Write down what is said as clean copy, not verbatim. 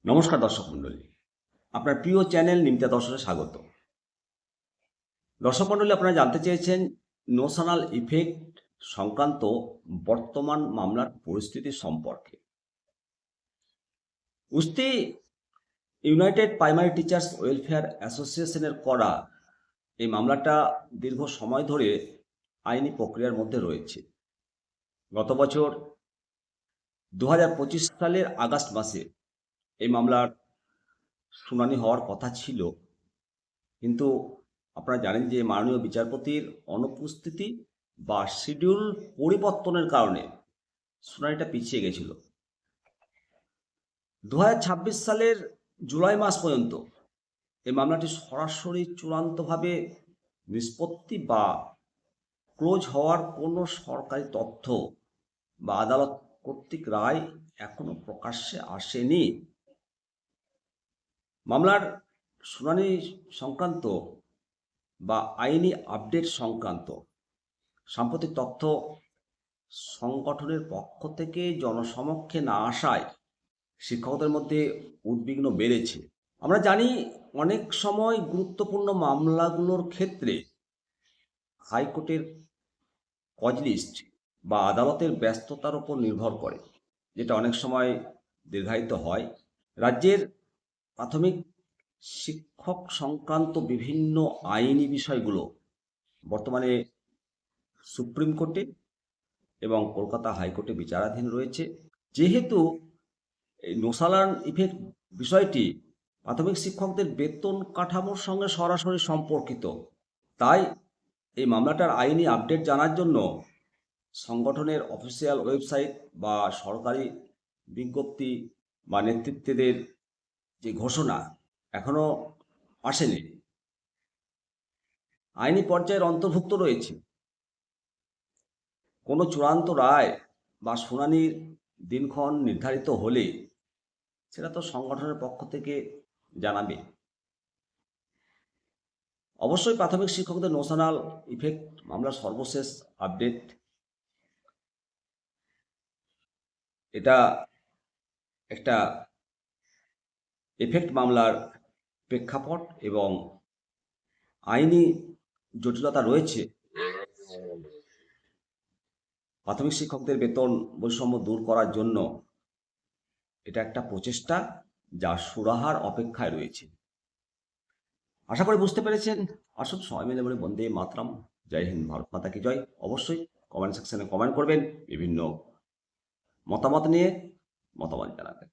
নমস্কার দর্শক মণ্ডলী, আপনার প্রিয় চ্যানেল নিমতা দর্শনে স্বাগত। দর্শক মণ্ডলী, আপনারা জানতে চেয়েছেন নোশনাল ইফেক্ট সংক্রান্ত বর্তমান মামলার পরিস্থিতি সম্পর্কে। উস্তি ইউনাইটেড প্রাইমারি টিচার্স ওয়েলফেয়ার অ্যাসোসিয়েশনের করা এই মামলাটা দীর্ঘ সময় ধরে আইনি প্রক্রিয়ার মধ্যে রয়েছে। গত বছর 2025 সালের আগস্ট মাসে এই মামলার শুনানি হওয়ার কথা ছিল, কিন্তু আপনারা জানেন যে মাননীয় বিচারপতির অনুপস্থিতি বা শিডিউল পরিবর্তনের কারণে শুনানিটা পিছিয়ে গেছিল। 2026 সালের জুলাই মাস পর্যন্ত এই মামলাটি সরাসরি চূড়ান্তভাবে নিষ্পত্তি বা ক্লোজ হওয়ার কোনো সরকারি তথ্য বা আদালত কর্তৃক রায় এখনো প্রকাশ্যে আসেনি। মামলার শুনানি সংক্রান্ত বা আইনি আপডেট সংক্রান্ত সাম্প্রতিক তথ্য সংগঠনের পক্ষ থেকে জনসমক্ষে না আসায় শিক্ষকদের মধ্যে উদ্বিগ্ন বেড়েছে। আমরা জানি, অনেক সময় গুরুত্বপূর্ণ মামলাগুলোর ক্ষেত্রে হাইকোর্টের কজ লিস্ট বা আদালতের ব্যস্ততার উপর নির্ভর করে, যেটা অনেক সময় দীর্ঘায়িত হয়। রাজ্যের প্রাথমিক শিক্ষক সংক্রান্ত বিভিন্ন আইনি বিষয়গুলো বর্তমানে সুপ্রিম কোর্টে এবং কলকাতা হাইকোর্টে বিচারাধীন রয়েছে। যেহেতু এই নোশালান ইফেক্ট বিষয়টি প্রাথমিক শিক্ষকদের বেতন কাঠামোর সঙ্গে সরাসরি সম্পর্কিত, তাই এই মামলাটার আইনি আপডেট জানার জন্য সংগঠনের অফিসিয়াল ওয়েবসাইট বা সরকারি বিজ্ঞপ্তি বা নেতৃত্বদের যে ঘোষণা এখনো আসেনি। আইনি পর্যায়ের অন্তর্ভুক্ত রয়েছে। কোনো চূড়ান্ত রায় বা শুনানির দিনক্ষণ নির্ধারিত হলে সেটা তো সংগঠনের পক্ষ থেকে জানাবে। অবশ্যই প্রাথমিক শিক্ষকদের নোশনাল ইফেক্ট মামলার সর্বশেষ আপডেট, এটা একটা এফেক্ট মামলার প্রেক্ষাপট এবং আইনি জটিলতা রয়েছে। প্রাথমিক শিক্ষকদের বেতন বৈষম্য দূর করার জন্য এটা একটা প্রচেষ্টা যা সুরাহার অপেক্ষায় রয়েছে। আশা করি বুঝতে পেরেছেন। আসুন সবাই মিলে বলে বন্দে মাতরম, জয় হিন্দ, ভারত মাতা কি জয়। অবশ্যই কমেন্ট সেকশনে কমেন্ট করবেন, বিভিন্ন মতামত নিয়ে মতামত জানাবেন।